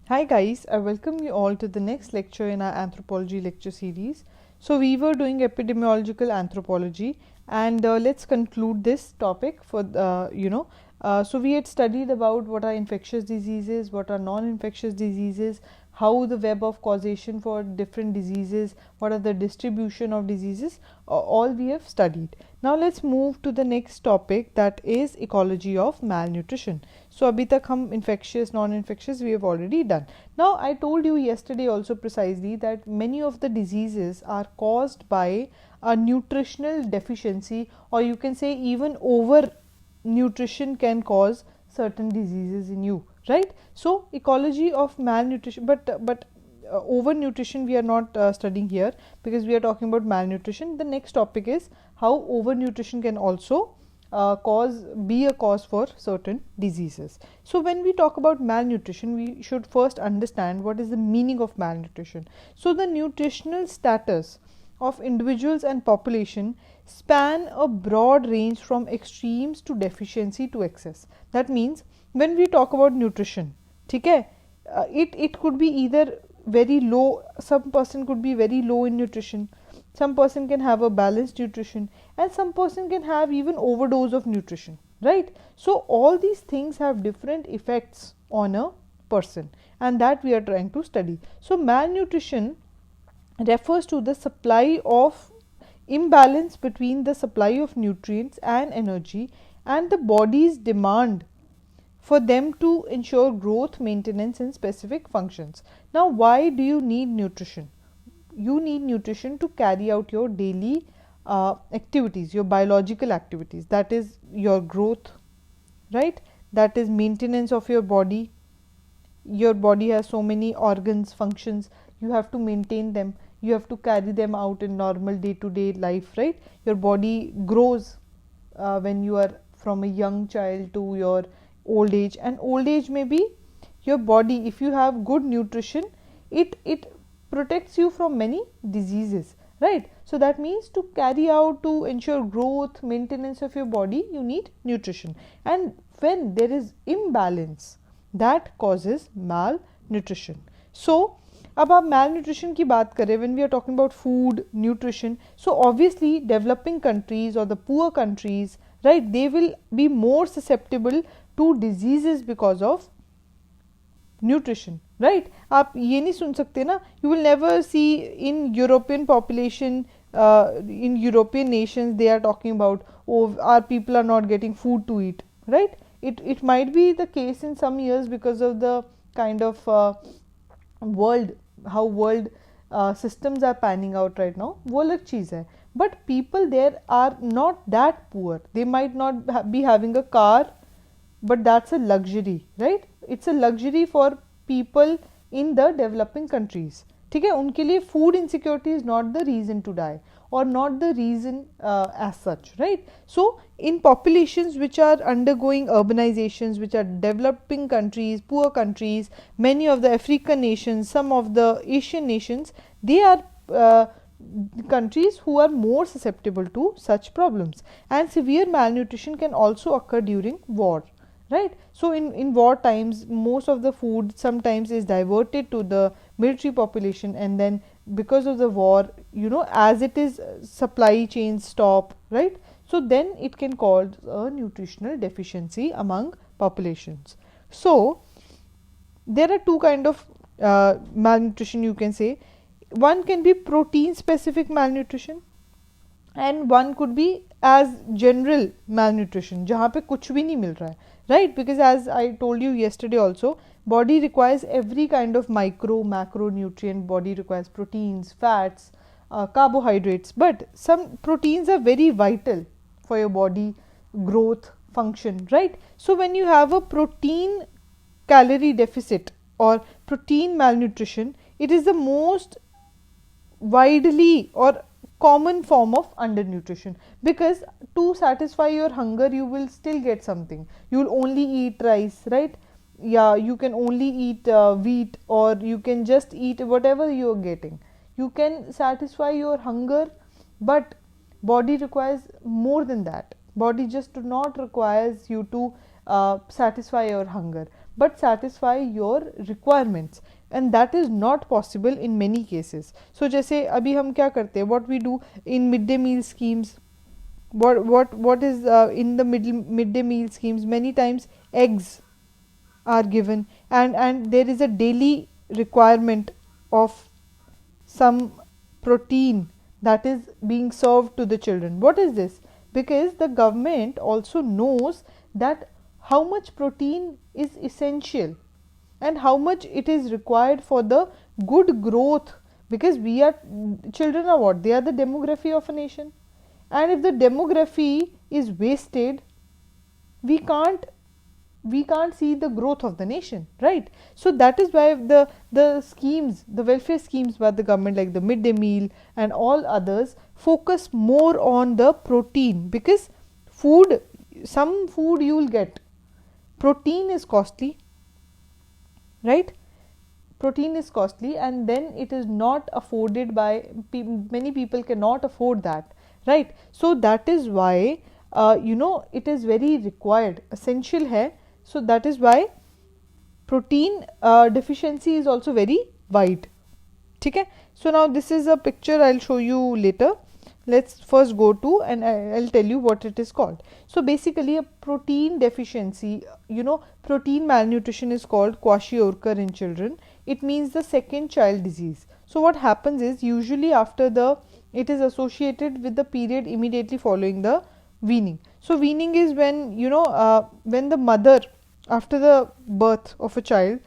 Hi guys, I welcome you all to the next lecture in our anthropology lecture series. So we were doing epidemiological anthropology, and let's conclude this topic for so we had studied about what are infectious diseases, what are non-infectious diseases, how the web of causation for different diseases, what are the distribution of diseases, all we have studied. Now let's move to the next topic, that is ecology of malnutrition. So अभी तक हम infectious, non-infectious we have already done. Now I told you yesterday also precisely that many of the diseases are caused by a nutritional deficiency, or you can say even over nutrition can cause certain diseases in you, right? So ecology of malnutrition, but overnutrition we are not studying here, because we are talking about malnutrition. The next topic is how overnutrition can also be a cause for certain diseases. So when we talk about malnutrition, we should first understand what is the meaning of malnutrition. So the nutritional status of individuals and population span a broad range from extremes to deficiency to excess. That means when we talk about nutrition, okay, it could be either very low, some person could be very low in nutrition, some person can have a balanced nutrition, and some person can have even overdose of nutrition, right? So all these things have different effects on a person, and that we are trying to study. So malnutrition refers to the supply of imbalance between the supply of nutrients and energy and the body's demand for them to ensure growth, maintenance, and specific functions. Now why do you need nutrition? You need nutrition to carry out your daily activities, your biological activities, that is your growth, right? That is maintenance of your body. Your body has so many organs, functions, you have to maintain them, you have to carry them out in normal day to day life, right? Your body grows when you are from a young child to your old age, and old age may be your body, if you have good nutrition, it protects you from many diseases, right? So that means to carry out, to ensure growth, maintenance of your body, you need nutrition. And when there is imbalance, that causes malnutrition. So अब आप malnutrition की बात करें, when we are talking about food, nutrition, so obviously developing countries or the poor countries, right, they will be more susceptible to diseases because of nutrition, right? आप ये नहीं सुन सकते ना, you will never see in European population, in European nations they are talking about, oh, our people are not getting food to eat, right? It might be the case in some years because of the kind of world systems are panning out right now, वो अलग चीज़ है. But people there are not that poor, they might not be having a car, but that's a luxury, right? It's a luxury for people in the developing countries. ठीक है, उनके लिए food insecurity is not the reason to die, or not the reason as such, right? So in populations which are undergoing urbanizations, which are developing countries, poor countries, many of the African nations, some of the Asian nations, they are countries who are more susceptible to such problems. And severe malnutrition can also occur during war, right? So in war times, most of the food sometimes is diverted to the military population, and then because of the war, you know, as it is, supply chains stop, right? So then it can cause a nutritional deficiency among populations. So there are two kind of malnutrition, you can say. One can be protein specific malnutrition, and one could be as general malnutrition, जहाँ पे कुछ भी नहीं मिल रहा है, right? Because as I told you yesterday also, body requires every kind of micro macronutrient. Body requires proteins, fats, carbohydrates, but some proteins are very vital for your body growth, function, right? So when you have a protein calorie deficit or protein malnutrition, it is the most widely or common form of undernutrition, because to satisfy your hunger you will still get something, you will only eat rice, right? Yeah, you can only eat wheat, or you can just eat whatever you are getting, you can satisfy your hunger, but body requires more than that. Body just do not requires you to satisfy your hunger, but satisfy your requirements, and that is not possible in many cases. So जैसे अभी हम क्या करते हैं, what we do in midday meal schemes, what is in the midday meal schemes, many times eggs are given, and there is a daily requirement of some protein that is being served to the children. What is this? Because the government also knows that how much protein is essential and how much it is required for the good growth, because we are, children are what, they are the demography of a nation, and if the demography is wasted, we can't see the growth of the nation, right? So that is why the schemes, the welfare schemes by the government, like the midday meal and all others, focus more on the protein, because food, some food you will get, protein is costly, right? Protein is costly, and then it is not afforded by many people, cannot afford that, right? So that is why it is very required, essential hai. So that is why protein deficiency is also very wide. Okay? So now this is a picture I'll show you later. Let's first go to, and I'll tell you what it is called. So basically a protein deficiency, protein malnutrition is called kwashiorkor in children. It means the second child disease. So what happens is, usually it is associated with the period immediately following the weaning. So weaning is when when the mother, after the birth of a child,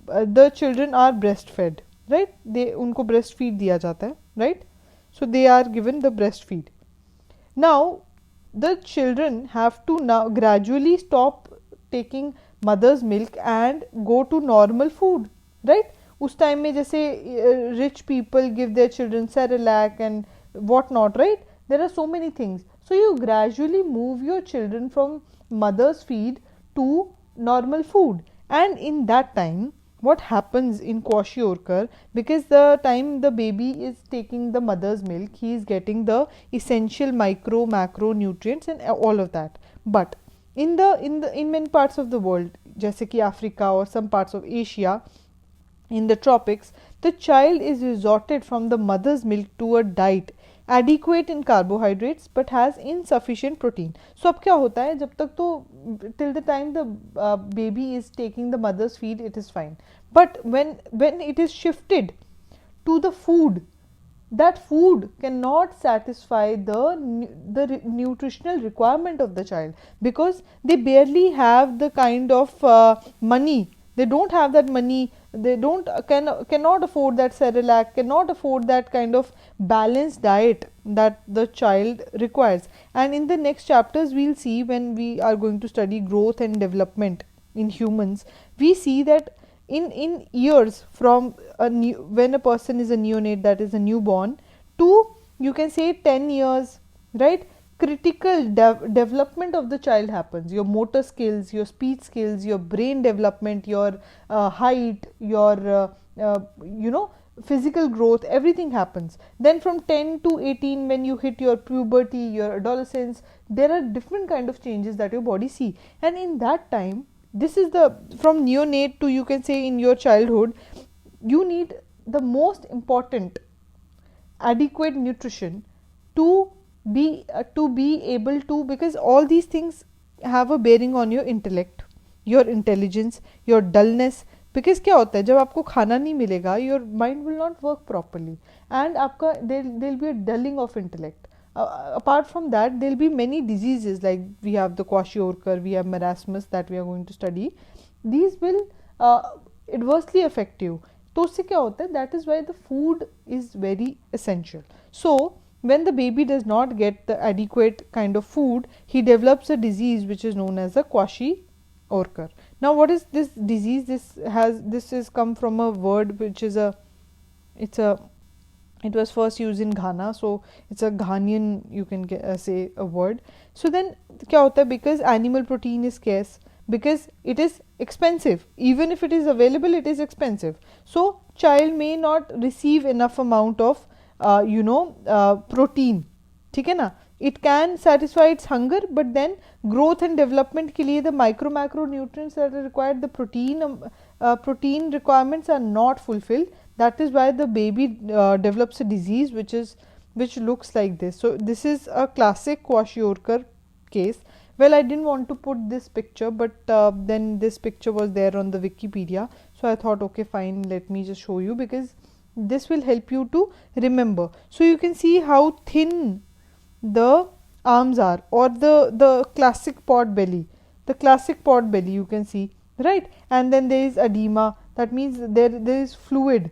the children are breastfed, right? उनको breastfeed दिया जाता है, right? So they are given the breastfeed. Now the children have to now gradually stop taking mother's milk and go to normal food, right? उस time में जैसे rich people give their children Cerelac and what not, right? There are so many things. So you gradually move your children from mother's feed to normal food, and in that time what happens in kwashiorkor, because the time the baby is taking the mother's milk, he is getting the essential micro macro nutrients and all of that. But in many parts of the world, जैसे कि Africa or some parts of Asia, in the tropics, the child is resorted from the mother's milk to a diet adequate in carbohydrates but has insufficient protein. So अब क्या होता है, जब तक तो till the time the baby is taking the mother's feed, it is fine. But when it is shifted to the food, that food cannot satisfy the nutritional requirement of the child, because they barely have the kind of money. They don't have that money. They cannot afford that Cerelac, cannot afford that kind of balanced diet that the child requires. And in the next chapters we'll see, when we are going to study growth and development in humans, we see that in years from when a person is a neonate, that is a newborn, to you can say 10 years, right? Critical development of the child happens. Your motor skills, your speech skills, your brain development, your height, your physical growth, everything happens. Then from 10 to 18, when you hit your puberty, your adolescence, there are different kind of changes that your body see. And in that time, this is from neonate to, you can say, in your childhood, you need the most important adequate nutrition to be able to, because all these things have a bearing on your intellect, your intelligence, your dullness. Because क्या होता है, जब आपको खाना नहीं मिलेगा, your mind will not work properly, and आपका there'll be a dulling of intellect. Apart from that, there'll be many diseases, like we have the kwashiorkor, we have marasmus that we are going to study. These will adversely affect you. तो उससे क्या होता है, that is why the food is very essential. So when the baby does not get the adequate kind of food, he develops a disease which is known as a kwashiorkor. Now what is this disease? This is come from a word which is it was first used in Ghana, so it's a Ghanaian, you can say, a word. So then क्या होता है, because animal protein is scarce, because it is expensive, even if it is available, it is expensive. So child may not receive enough amount of protein, ठीक है ना, it can satisfy its hunger, but then growth and development के लिए the macronutrients that are required, the protein requirements are not fulfilled. That is why the baby develops a disease which looks like this. So this is a classic kwashiorkor case. Well, I didn't want to put this picture, but then this picture was there on the Wikipedia, so I thought, okay, fine, let me just show you, because this will help you to remember. So you can see how thin the arms are, or the classic pot belly, you can see, right? And then there is edema, that means there is fluid,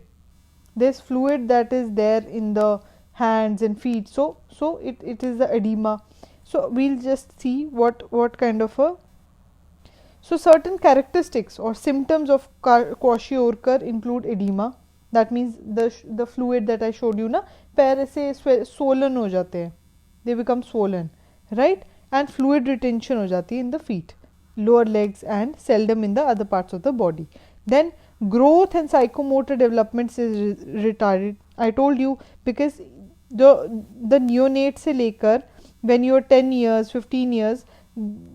there's fluid that is there in the hands and feet, so it is the edema. So we'll just see what kind of a, so certain characteristics or symptoms of kwashiorkor include edema. That means the fluid that I showed you na, पैर ऐसे swollen हो जाते हैं, they become swollen, right? And fluid retention हो जाती है in the feet, lower legs, and seldom in the other parts of the body. Then growth and psychomotor developments is retarded. I told you, because the neonate से लेकर when you are 10 years 15 years,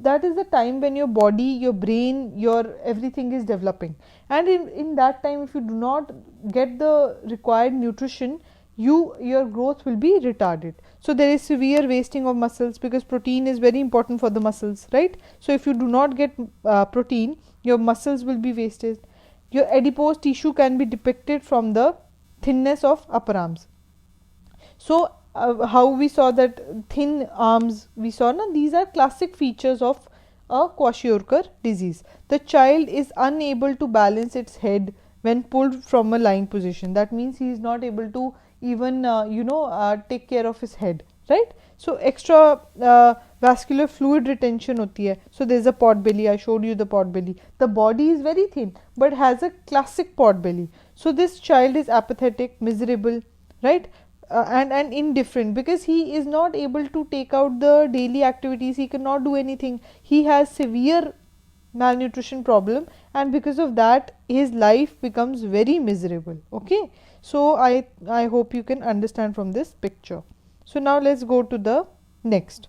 that is the time when your body, your brain, your everything is developing, and in that time if you do not get the required nutrition, your growth will be retarded. So there is severe wasting of muscles, because protein is very important for the muscles, right? So if you do not get protein, your muscles will be wasted. Your adipose tissue can be depicted from the thinness of upper arms. So how we saw that thin arms, we saw na, these are classic features of a kwashiorkor disease. The child is unable to balance its head when pulled from a lying position. That means he is not able to even take care of his head, right? So extra vascular fluid retention hoti hai. So there is a pot belly. I showed you the pot belly. The body is very thin but has a classic pot belly. So this child is apathetic, miserable, right? And indifferent, because he is not able to take out the daily activities, he cannot do anything, he has severe malnutrition problem, and because of that his life becomes very miserable. Okay, so I hope you can understand from this picture. So now let's go to the next.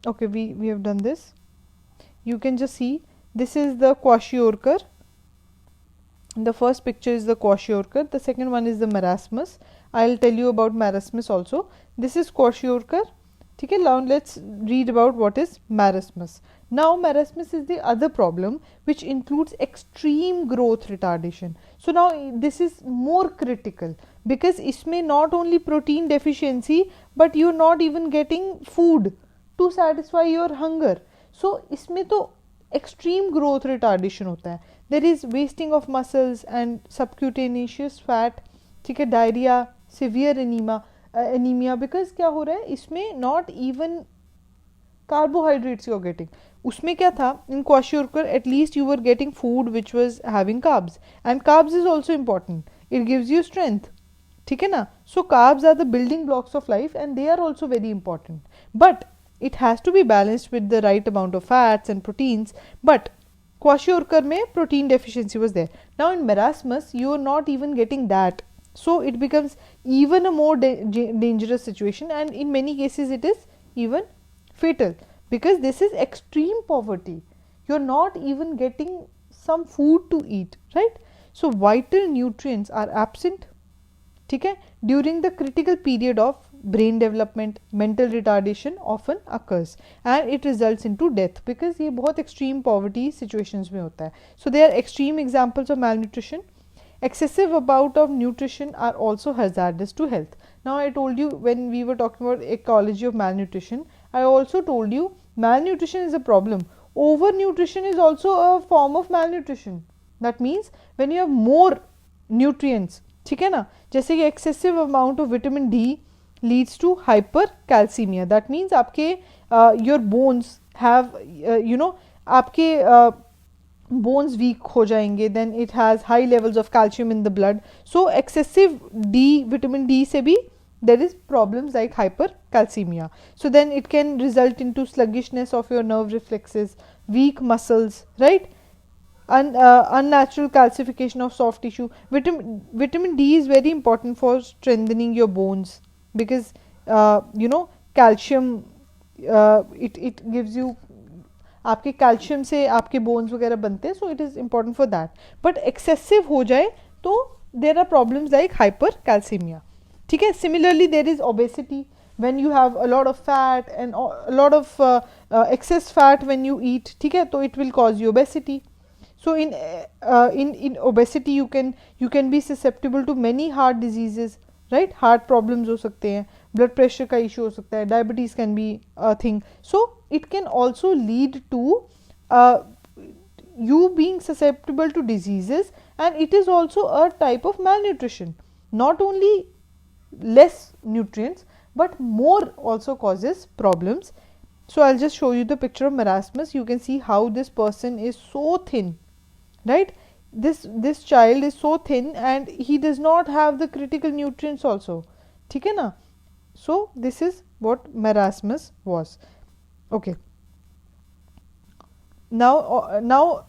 Okay, we have done this. You can just see, this is the kwashiorkor. The first picture is the kwashiorkor, the second one is the marasmus. I'll tell you about marasmus also. This is kwashiorkor. Okay, now let's read about what is marasmus. Now marasmus is the other problem which includes extreme growth retardation. So now this is more critical, because isme not only protein deficiency, but you're not even getting food to satisfy your hunger. So isme to extreme growth retardation hota hai. There is wasting of muscles and subcutaneous fat, ठीक है, diarrhea, severe anemia, because क्या हो रहा है इसमें, not even carbohydrates you are getting. उसमें क्या था, in kwashiorkor at least you were getting food which was having carbs, and carbs is also important, it gives you strength, ठीक है ना? So carbs are the building blocks of life and they are also very important, but it has to be balanced with the right amount of fats and proteins. But kwashiorkor mein protein deficiency was there. Now in marasmus you are not even getting that, so it becomes even a more dangerous situation, and in many cases it is even fatal, because this is extreme poverty, you are not even getting some food to eat, right? So vital nutrients are absent, ठीक है, during the critical period of brain development. Mental retardation often occurs and it results into death, because ये बहुत extreme poverty situations में होता है. So there are extreme examples of malnutrition. Excessive amount of nutrition are also hazardous to health. Now I told you, when we were talking about ecology of malnutrition, I also told you malnutrition is a problem. Overnutrition is also a form of malnutrition. That means when you have more nutrients, ठीक है ना, जैसे कि excessive amount of vitamin D leads to hypercalcemia. That means आपके your bones have आपके bones weak हो जाएंगे, then it has high levels of calcium in the blood. So excessive vitamin D से भी there is problems like hypercalcemia. So then it can result into sluggishness of your nerve reflexes, weak muscles, right? Unnatural calcification of soft tissue. Vitamin D is very important for strengthening your bones, because calcium, it gives you, आपके calcium से आपके bones वगैरह बनते हैं, so it is important for that. But excessive हो जाए तो there are problems like hypercalcaemia. ठीक है. Similarly there is obesity when you have a lot of fat and a lot of excess fat when you eat. ठीक है. तो it will cause you obesity. So in obesity you can be susceptible to many heart diseases, right? Heart problems हो सकते हैं, blood pressure का issue हो सकता है, diabetes can be a thing. So it can also lead to you being susceptible to diseases, and it is also a type of malnutrition. Not only less nutrients but more also causes problems. So I'll just show you the picture of marasmus. You can see how this person is so thin, right? This child is so thin and he does not have the critical nutrients also. ठीक है ना? So this is what marasmus was. Okay. Now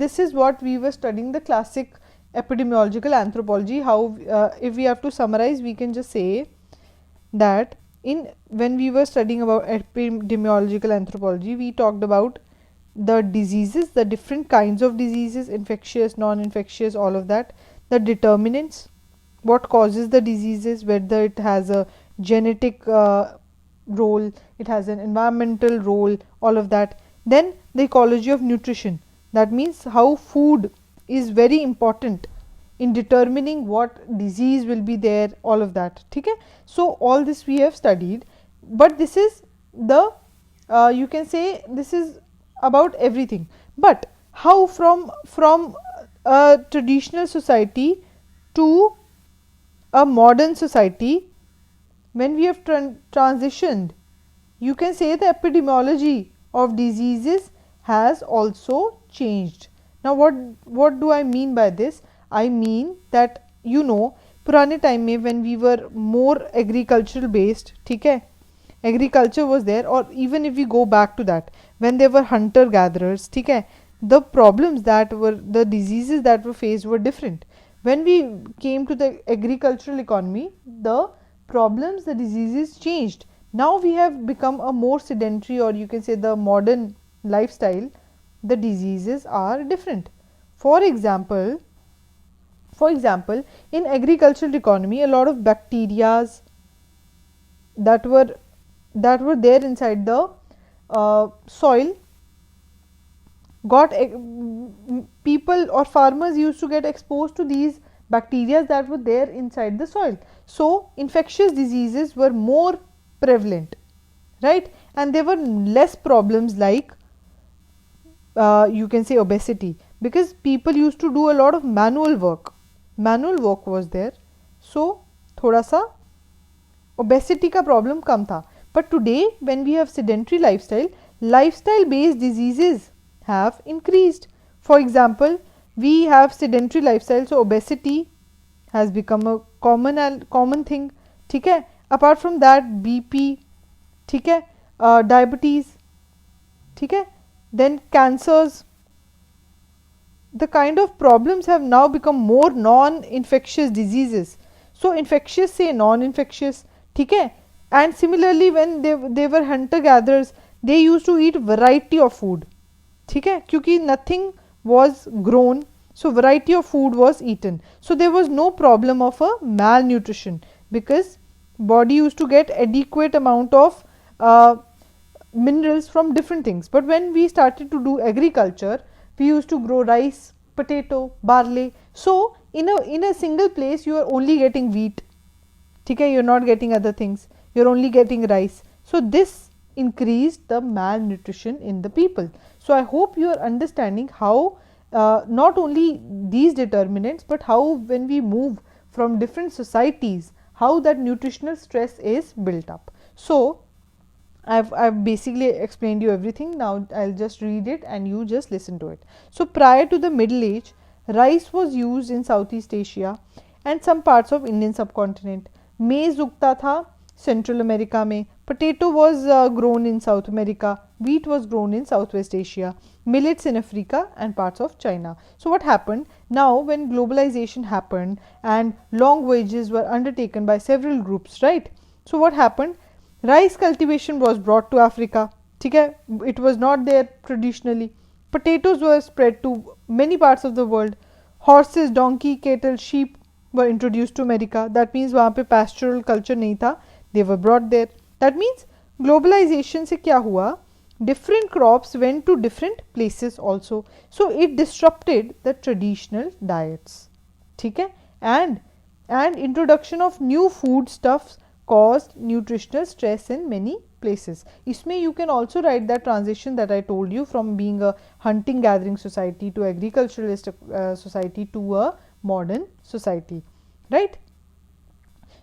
this is what we were studying, the classic epidemiological anthropology. How if we have to summarize, we can just say that when we were studying about epidemiological anthropology, we talked about the diseases, the different kinds of diseases, infectious, non-infectious, all of that, the determinants, what causes the diseases, whether it has a genetic role, it has an environmental role, all of that. Then the ecology of nutrition, that means how food is very important in determining what disease will be there, all of that. ठीक है. So all this we have studied, but this is the you can say this is about everything. But how from a traditional society to a modern society, when we have transitioned, you can say the epidemiology of diseases has also changed. Now what do I mean by this? I mean that पुराने time में when we were more agricultural based, ठीक है, agriculture was there, or even if we go back to that, when there were hunter gatherers, ठीक है, the problems that were, the diseases that were faced were different. When we came to the agricultural economy, the problems, the diseases changed. Now we have become a more sedentary, or you can say the modern lifestyle, the diseases are different. For example, in agricultural economy, a lot of bacteria that were there inside the soil got people or farmers used to get exposed to these bacteria that were there inside the soil. So infectious diseases were more prevalent, right? And there were less problems like you can say obesity, because people used to do a lot of manual work was there, so thoda sa obesity ka problem kam tha. But today when we have sedentary lifestyle based diseases have increased. For example, we have sedentary lifestyle, so obesity has become a common thing, ठीक है. Apart from that, BP, ठीक है, diabetes, ठीक है, then cancers. The kind of problems have now become more non-infectious diseases. So infectious say non-infectious, ठीक है. And similarly, when they were hunter gatherers, they used to eat variety of food, ठीक है, क्योंकि nothing was grown, so variety of food was eaten. So there was no problem of a malnutrition, because body used to get adequate amount of minerals from different things. But when we started to do agriculture, we used to grow rice, potato, barley. So in a single place you are only getting wheat, ठीक है, you are not getting other things, you are only getting rice. So this increased the malnutrition in the people. So I hope you are understanding how not only these determinants, but how when we move from different societies, how that nutritional stress is built up. So I've basically explained you everything. Now I'll just read it and you just listen to it. So prior to the Middle Age, rice was used in Southeast Asia and some parts of Indian subcontinent. Maize उगता था Central America में. Potato was grown in South America. Wheat was grown in Southwest Asia. Millets in Africa and parts of China. So what happened? Now when globalization happened and long voyages were undertaken by several groups, right? So what happened? Rice cultivation was brought to Africa. ठीक है, it was not there traditionally. Potatoes were spread to many parts of the world. Horses, donkey, cattle, sheep were introduced to America. That means वहाँ पे pastoral culture नहीं था. They were brought there. That means globalization से क्या हुआ? Different crops went to different places also. So it disrupted the traditional diets. ठीक है, and introduction of new foodstuffs caused nutritional stress in many places. इसमें you can also write that transition that I told you from being a hunting gathering society to agriculturalist society to a modern society, right?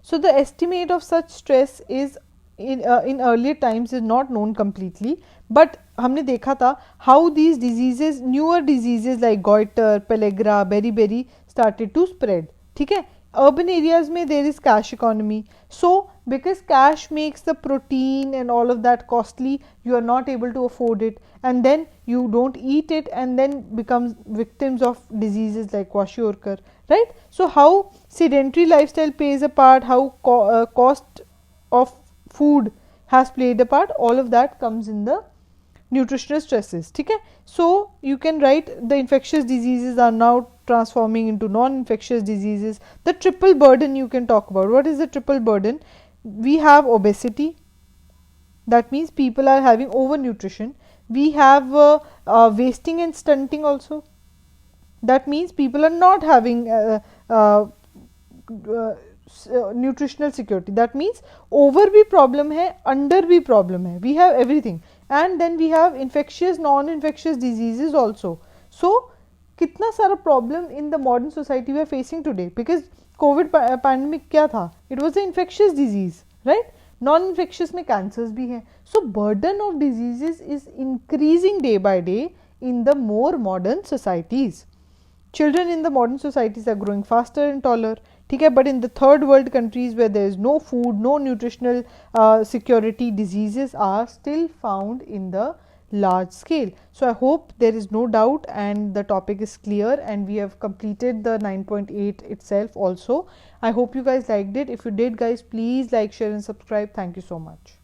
So the estimate of such stress is in earlier times is not known completely, but हमने देखा था how these diseases, newer diseases like goiter, pellagra, beriberi started to spread. ठीक है, urban areas में there is cash economy, so because cash makes the protein and all of that costly, you are not able to afford it, and then you don't eat it and then becomes victims of diseases like kwashiorkor, right? So how sedentary lifestyle plays a part, how cost of food has played a part, all of that comes in the nutritional stresses. ठीक है, so you can write the infectious diseases are now transforming into non-infectious diseases. The triple burden you can talk about. What is the triple burden? We have obesity, that means people are having overnutrition. We have wasting and stunting also, that means people are not having nutritional security. That means over भी problem है, under भी problem है, we have everything, and then we have infectious non-infectious diseases also. So कितना सारा problem in the modern society we are facing today, because COVID pandemic क्या था? It was an infectious disease, right? Non-infectious में cancers भी हैं. So burden of diseases is increasing day by day in the more modern societies. Children in the modern societies are growing faster and taller, ठीक है, but in the third world countries where there is no food, no nutritional security, diseases are still found in the large scale. So I hope there is no doubt and the topic is clear, and we have completed the 9.8 itself also. I hope you guys liked it. If you did, guys, please like, share and subscribe. Thank you so much.